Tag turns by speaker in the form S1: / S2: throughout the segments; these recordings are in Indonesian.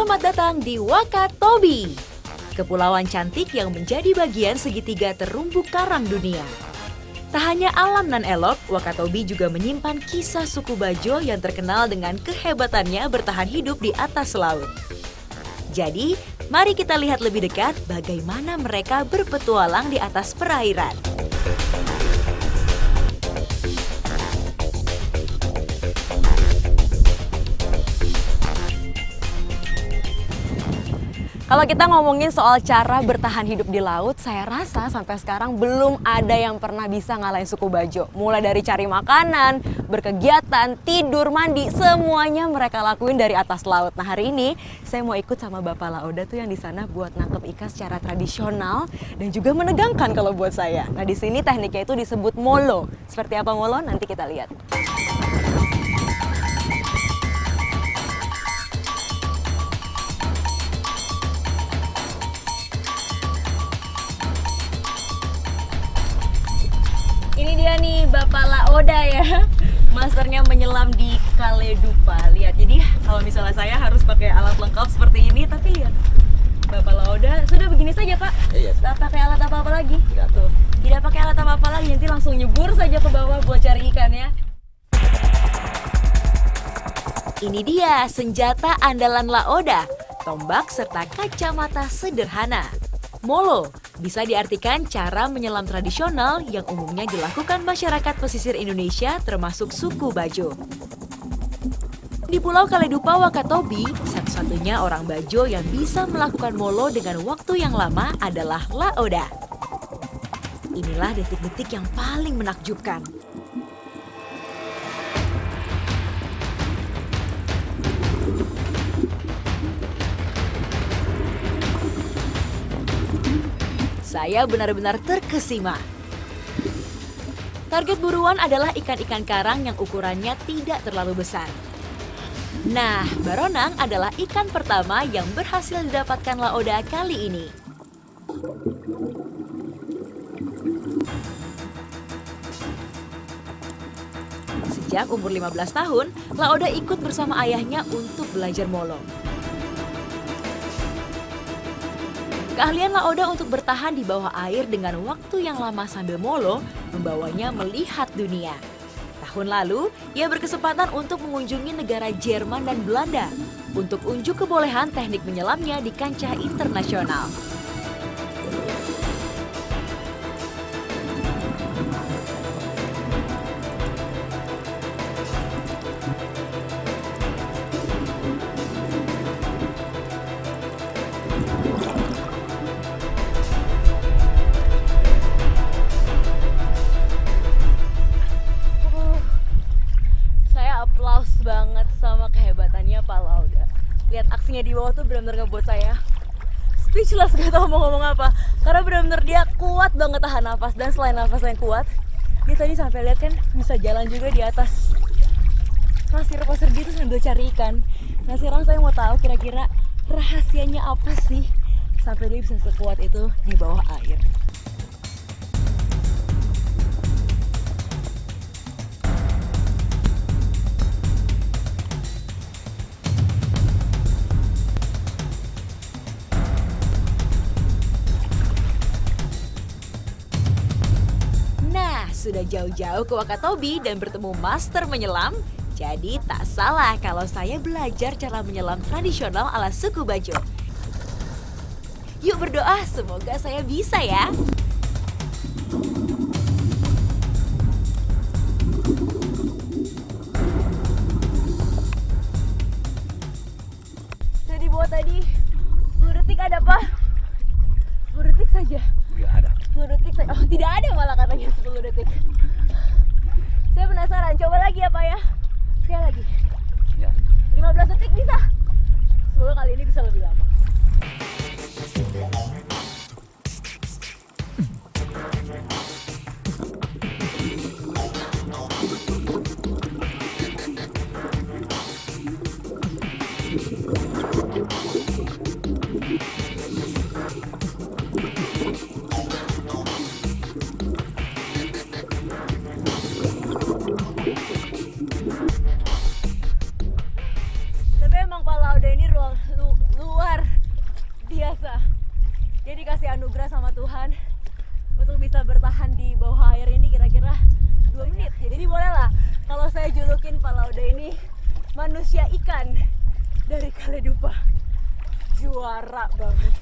S1: Selamat datang di Wakatobi, kepulauan cantik yang menjadi bagian segitiga terumbu karang dunia. Tak hanya alam nan elok, Wakatobi juga menyimpan kisah suku Bajo yang terkenal dengan kehebatannya bertahan hidup di atas laut. Jadi, mari kita lihat lebih dekat bagaimana mereka berpetualang di atas perairan.
S2: Kalau kita ngomongin soal cara bertahan hidup di laut, saya rasa sampai sekarang belum ada yang pernah bisa ngalahin suku Bajo. Mulai dari cari makanan, berkegiatan, tidur, mandi, semuanya mereka lakuin dari atas laut. Nah, hari ini saya mau ikut sama Bapak Laoda tuh yang di sana buat nangkep ikan secara tradisional dan juga menegangkan kalau buat saya. Nah, di sini tekniknya itu disebut molo. Seperti apa molo? Nanti kita lihat. Ini dia nih Bapak Laoda ya, masternya menyelam di Kaledupa. Lihat, jadi kalau misalnya saya harus pakai alat lengkap seperti ini, tapi lihat Bapak Laoda sudah begini saja Pak.
S3: Iya.
S2: Tak pakai alat apa-apa lagi.
S3: Tidak.
S2: Tuh, tidak pakai alat apa-apa lagi, nanti langsung nyebur saja ke bawah buat cari ikan ya.
S1: Ini dia senjata andalan Laoda, tombak serta kacamata sederhana. Molo bisa diartikan cara menyelam tradisional yang umumnya dilakukan masyarakat pesisir Indonesia termasuk suku Bajo. Di Pulau Kaledupa, Wakatobi, satu-satunya orang Bajo yang bisa melakukan molo dengan waktu yang lama adalah Laoda. Inilah detik-detik yang paling menakjubkan. Saya benar-benar terkesima. Target buruan adalah ikan-ikan karang yang ukurannya tidak terlalu besar. Nah, baronang adalah ikan pertama yang berhasil didapatkan Laoda kali ini. Sejak umur 15 tahun, Laoda ikut bersama ayahnya untuk belajar molo. Keahlian Laoda untuk bertahan di bawah air dengan waktu yang lama sambil molo membawanya melihat dunia. Tahun lalu, ia berkesempatan untuk mengunjungi negara Jerman dan Belanda untuk unjuk kebolehan teknik menyelamnya di kancah internasional.
S2: Aplaus banget sama kehebatannya Pak Laoda. Lihat aksinya di bawah tuh benar-benar ngebuat saya speechless, gak tau mau ngomong apa. Karena benar-benar dia kuat banget tahan nafas, dan selain nafasnya yang kuat, dia tadi sampai lihat kan bisa jalan juga di atas pasir-pasir gitu sambil cari ikan. Nah, sekarang saya mau tahu kira-kira rahasianya apa sih sampai dia bisa sekuat itu di bawah air.
S1: Sudah jauh-jauh ke Wakatobi dan bertemu master menyelam, jadi tak salah kalau saya belajar cara menyelam tradisional ala suku Bajo. Yuk berdoa, semoga saya bisa ya.
S2: Saya di bawah tadi 10 detik ada Pak? 10 detik saja.
S3: Tidak ada.
S2: 10 detik saja. Oh, tidak ada malah katanya 10 detik. Saya penasaran, coba lagi ya Pak ya. Sekali lagi.
S3: Ya.
S2: 15 detik bisa. Semoga kali ini bisa lebih lama. anugerah sama Tuhan untuk bisa bertahan di bawah air ini kira-kira 2 menit. Jadi bolehlah kalau saya julukin Pak Laude ini manusia ikan dari Kaledupa. Juara banget.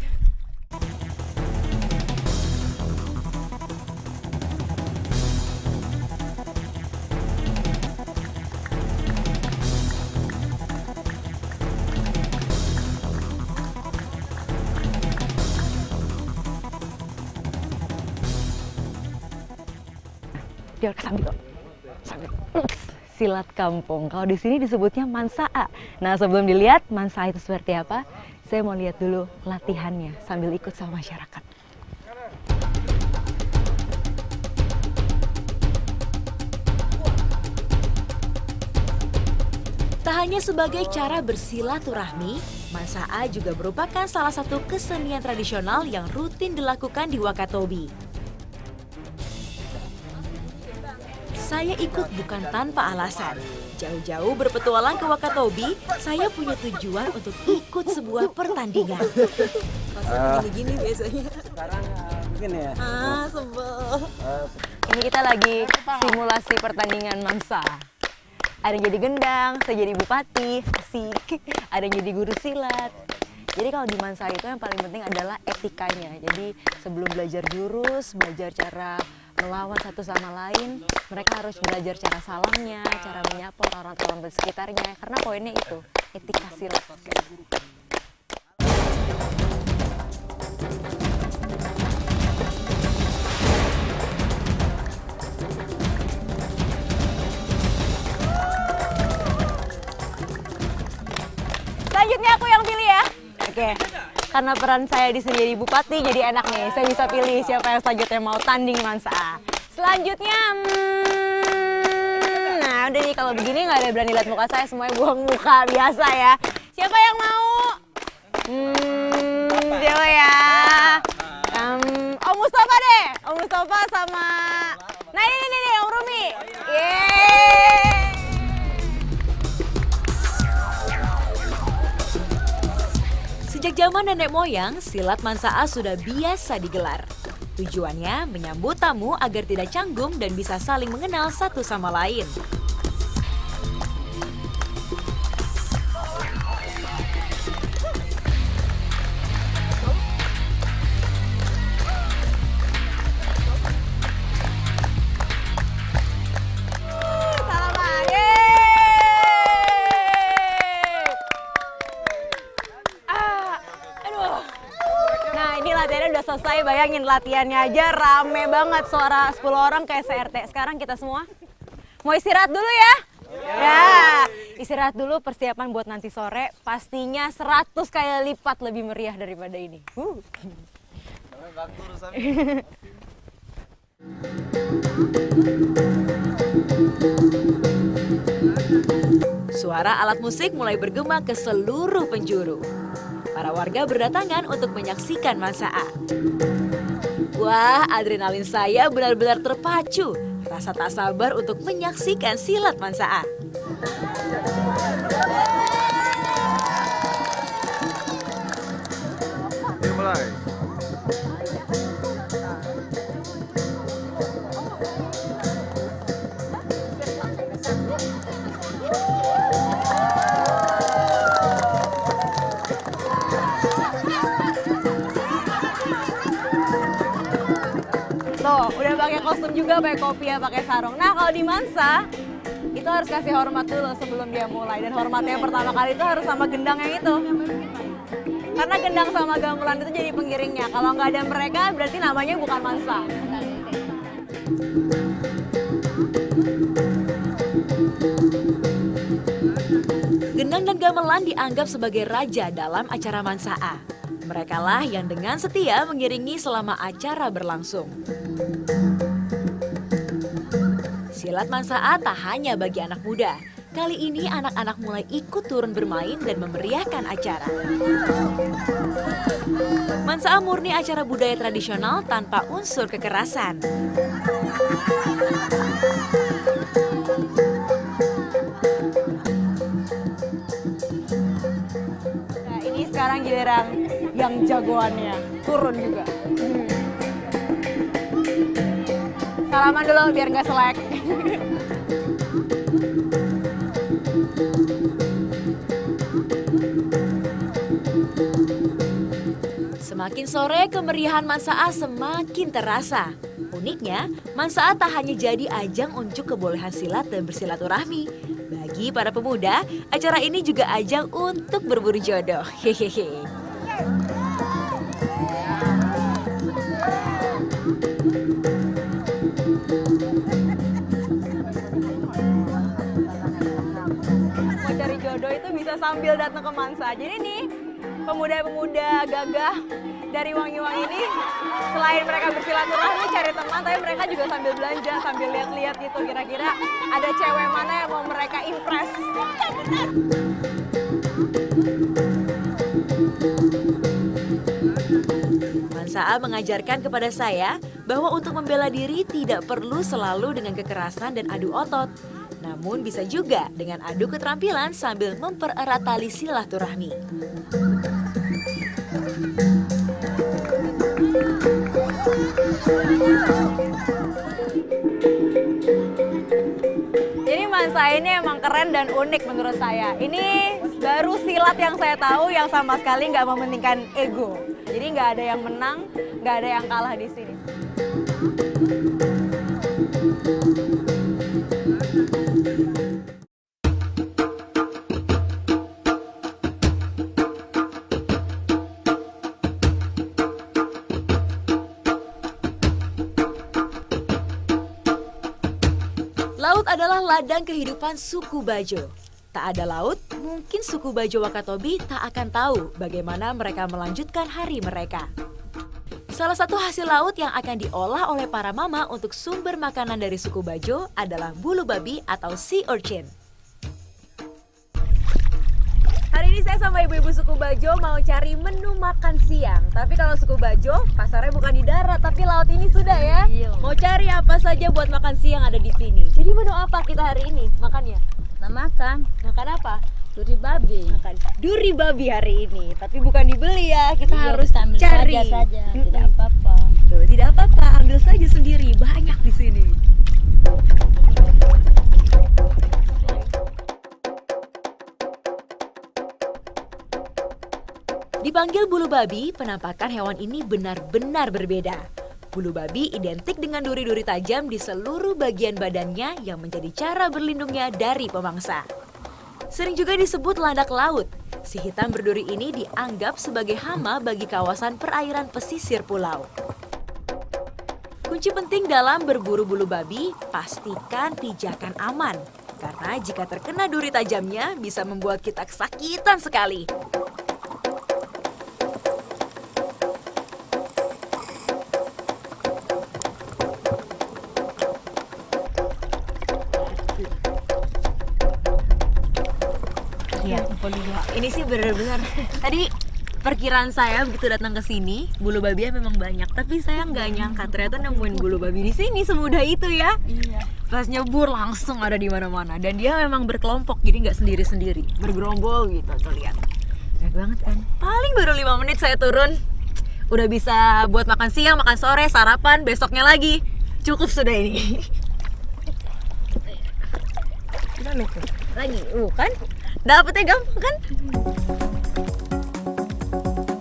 S2: Jual ke sambil. Silat kampung. Kalau di sini disebutnya mansaa. Nah, sebelum dilihat mansaa itu seperti apa, saya mau lihat dulu latihannya sambil ikut sama masyarakat.
S1: Tak hanya sebagai cara bersilaturahmi, mansaa juga merupakan salah satu kesenian tradisional yang rutin dilakukan di Wakatobi. Saya ikut bukan tanpa alasan. Jauh-jauh berpetualang ke Wakatobi, saya punya tujuan untuk ikut sebuah pertandingan. Gini-gini biasanya.
S3: Sekarang begini ya.
S2: Sebel. Ini kita lagi simulasi pertandingan mansa. Ada yang jadi gendang, saya jadi bupati, asik. Ada yang jadi guru silat. Jadi kalau di mansa itu yang paling penting adalah etikanya. Jadi sebelum belajar jurus, belajar cara melawan satu sama lain, mereka harus belajar cara salamnya, cara menyapa orang-orang di sekitarnya. Karena poinnya itu, etika silat. Selanjutnya aku yang pilih ya. Oke. Karena peran saya di sini jadi bupati, jadi enak nih. Saya bisa pilih siapa yang selanjutnya mau tanding mansa. Selanjutnya, nah udah nih kalau begini nggak ada berani lihat muka saya, semuanya buang muka biasa ya. Siapa yang mau? Siapa ya? Om Mustafa deh. Om Mustafa sama. Nah ini nih Om Rumi. Yeay.
S1: Sejak zaman nenek moyang, silat mansaa sudah biasa digelar. Tujuannya menyambut tamu agar tidak canggung dan bisa saling mengenal satu sama lain.
S2: Latihannya udah selesai, bayangin latihannya aja rame banget, suara 10 orang kayak CRT. Sekarang kita semua mau istirahat dulu ya? Ya, istirahat dulu, persiapan buat nanti sore pastinya 100 kali lipat lebih meriah daripada ini.
S1: Suara alat musik mulai bergema ke seluruh penjuru. Para warga berdatangan untuk menyaksikan mansaa. Wah, adrenalin saya benar-benar terpacu. Rasa tak sabar untuk menyaksikan silat mansaa.
S3: Mulai.
S2: Tuh, udah pakai kostum juga, pakai kopiah, pakai sarung. Nah, kalau di mansa itu harus kasih hormat dulu sebelum dia mulai. Dan hormatnya yang pertama kali itu harus sama gendang yang itu. Karena gendang sama gamelan itu jadi pengiringnya. Kalau nggak ada mereka, berarti namanya bukan mansa.
S1: Gendang dan gamelan dianggap sebagai raja dalam acara mansaa. Merekalah yang dengan setia mengiringi selama acara berlangsung. Silat mansaa tak hanya bagi anak muda. Kali ini anak-anak mulai ikut turun bermain dan memeriahkan acara. Mansaa murni acara budaya tradisional tanpa unsur kekerasan.
S2: Nah, ini sekarang giliran yang jagoannya turun juga. Salaman dulu biar nggak selek.
S1: Semakin sore, kemeriahan Mansa'a semakin terasa. Uniknya, Mansa'a tak hanya jadi ajang unjuk kebolehan silat dan bersilaturahmi. Bagi para pemuda, acara ini juga ajang untuk berburu jodoh. Hehehe.
S2: Mau cari jodoh itu bisa sambil datang ke Mansa. Jadi nih, pemuda-pemuda gagah dari Wangi-Wangi ini, selain mereka bersilaturahmi cari teman, tapi mereka juga sambil belanja, sambil lihat-lihat gitu kira-kira ada cewek mana yang mau mereka impress.
S1: Mansa'a mengajarkan kepada saya bahwa untuk membela diri tidak perlu selalu dengan kekerasan dan adu otot. Namun bisa juga dengan adu keterampilan sambil mempererat tali silaturahmi.
S2: Jadi Mansa ini emang keren dan unik menurut saya. Ini baru silat yang saya tahu yang sama sekali nggak mementingkan ego. Jadi nggak ada yang menang, nggak ada yang kalah di sini.
S1: Laut adalah ladang kehidupan suku Bajo. Tak ada laut, mungkin suku Bajo Wakatobi tak akan tahu bagaimana mereka melanjutkan hari mereka. Salah satu hasil laut yang akan diolah oleh para mama untuk sumber makanan dari suku Bajo adalah bulu babi atau sea urchin.
S2: Hari ini saya sama ibu-ibu suku Bajo mau cari menu makan siang. Tapi kalau suku Bajo, pasarnya bukan di darat, tapi laut ini sudah ya.
S4: Iya.
S2: Mau cari apa saja buat makan siang ada di sini. Jadi menu apa kita hari ini makannya?
S4: Nah, makan
S2: Makan apa?
S4: duri babi.
S2: Makan duri babi hari ini. Tapi bukan dibeli ya, kita
S4: Iya,
S2: harus
S4: kita ambil
S2: cari.
S4: saja, tidak
S2: Mm-mm.
S4: apa-apa.
S2: Tuh, tidak apa-apa, ambil saja sendiri. Banyak di sini.
S1: Dipanggil bulu babi, penampakan hewan ini benar-benar berbeda. Bulu babi identik dengan duri-duri tajam di seluruh bagian badannya yang menjadi cara berlindungnya dari pemangsa. Sering juga disebut landak laut. Si hitam berduri ini dianggap sebagai hama bagi kawasan perairan pesisir pulau. Kunci penting dalam berburu bulu babi, pastikan pijakan aman. Karena jika terkena duri tajamnya bisa membuat kita kesakitan sekali.
S2: Iya, ini sih benar-benar. Tadi perkiraan saya begitu datang ke sini, bulu babi memang banyak. Tapi saya nggak nyangka ternyata nemuin bulu babi di sini semudah itu ya.
S4: Iya.
S2: Pas nyebur langsung ada di mana-mana. Dan dia memang berkelompok, jadi nggak sendiri-sendiri, bergerombol gitu. Tuh lihat, banyak banget kan. Paling baru 5 menit saya turun, udah bisa buat makan siang, makan sore, sarapan, besoknya lagi. Cukup sudah ini. Gimana tuh? Lagi, kan? Dapetnya gampang kan?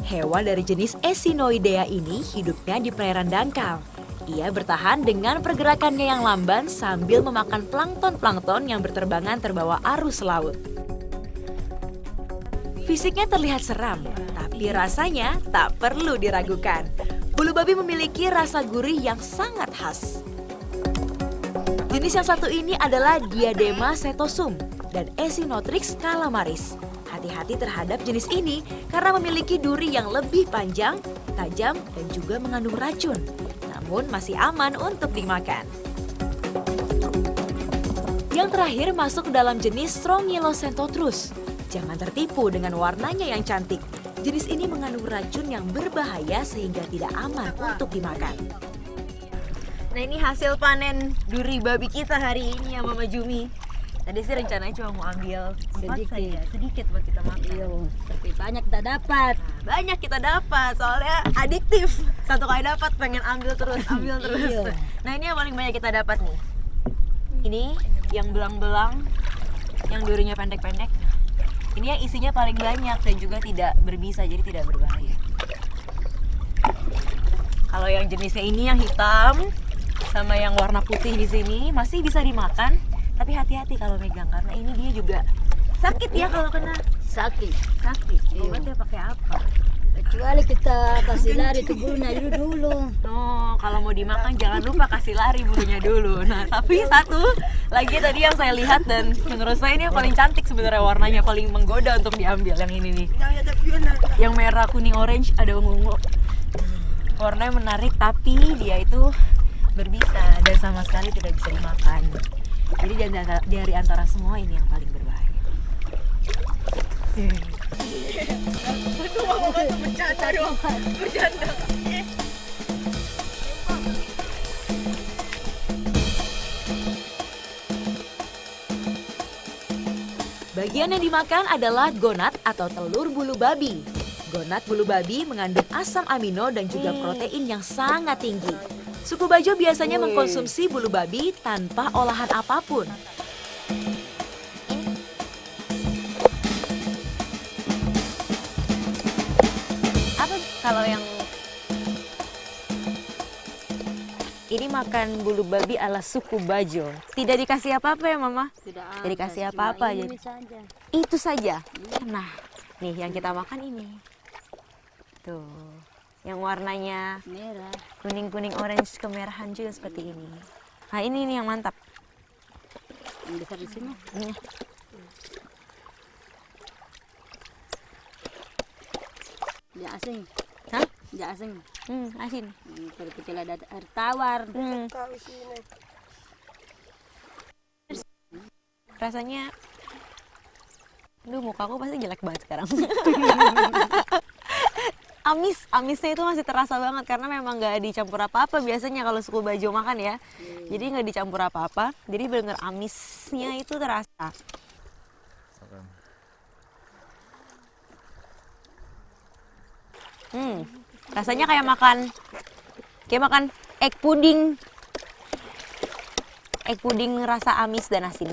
S1: Hewan dari jenis Echinoidea ini hidupnya di perairan dangkal. Ia bertahan dengan pergerakannya yang lamban sambil memakan plankton-plankton yang berterbangan terbawa arus laut. Fisiknya terlihat seram, tapi rasanya tak perlu diragukan. Bulu babi memiliki rasa gurih yang sangat khas. Jenis yang satu ini adalah Diadema setosum dan Echinotrix calamaris. Hati-hati terhadap jenis ini karena memiliki duri yang lebih panjang, tajam, dan juga mengandung racun. Namun masih aman untuk dimakan. Yang terakhir masuk dalam jenis Strongylocentotrus. Jangan tertipu dengan warnanya yang cantik. Jenis ini mengandung racun yang berbahaya sehingga tidak aman untuk dimakan.
S2: Nah ini hasil panen duri babi kita hari ini ya Mama Jumi. Tadi sih rencananya cuma mau ambil 4
S4: Sedikit.
S2: saja, sedikit buat kita makan.
S4: Iya, tapi banyak tak dapat.
S2: Nah, banyak kita dapat, soalnya adiktif. Satu kali dapat pengen ambil terus, ambil terus.
S4: Iya.
S2: Nah ini yang paling banyak kita dapat nih. Ini yang belang-belang, yang durinya pendek-pendek. Ini yang isinya paling banyak dan juga tidak berbisa, jadi tidak berbahaya. Kalau yang jenisnya ini yang hitam sama yang warna putih di sini masih bisa dimakan, tapi hati-hati kalau megang karena ini dia juga sakit ya kalau kena.
S4: Sakit.
S2: Sakit.
S4: Iya.
S2: Obatnya pakai apa?
S4: Kecuali kita kasih lari ke bulunya dulu.
S2: Oh, kalau mau dimakan jangan lupa kasih lari bulunya dulu. Nah, tapi satu lagi tadi yang saya lihat dan menurut saya ini yang paling cantik sebenarnya, warnanya paling menggoda untuk diambil, yang ini nih. Yang merah, kuning, orange, ada ungu-ungu. Warnanya menarik tapi dia itu berbisa dan sama sekali tidak bisa dimakan. Jadi dari antara semua ini yang paling berbahaya. Bercanda.
S1: Bagian yang dimakan adalah gonat atau telur bulu babi. Gonat bulu babi mengandung asam amino dan juga protein yang sangat tinggi. Suku Bajo biasanya mengkonsumsi bulu babi tanpa olahan apapun.
S2: Apa kalau yang ini makan bulu babi ala suku Bajo? Tidak dikasih apa-apa ya, Mama?
S4: Tidak ada.
S2: Jadi kasih
S4: cuma
S2: apa-apa
S4: ini
S2: jadi.
S4: saja.
S2: Itu saja. Nah, nih yang kita makan ini. Tuh, yang warnanya
S4: Merah.
S2: kuning-kuning orange kemerahan juga seperti ini. Nah, ini nih yang mantap.
S4: Yang besar di sini.
S2: Ini.
S4: Dia asing.
S2: Hah?
S4: Dia asing.
S2: Asin.
S4: Kalau kita ada air tawar.
S2: Rasanya, aduh mukaku pasti jelek banget sekarang. Amisnya itu masih terasa banget karena memang nggak dicampur apa-apa biasanya kalau suku Bajo makan ya. Jadi nggak dicampur apa-apa, jadi benar amisnya itu terasa. Rasanya kayak makan egg pudding rasa amis dan asin.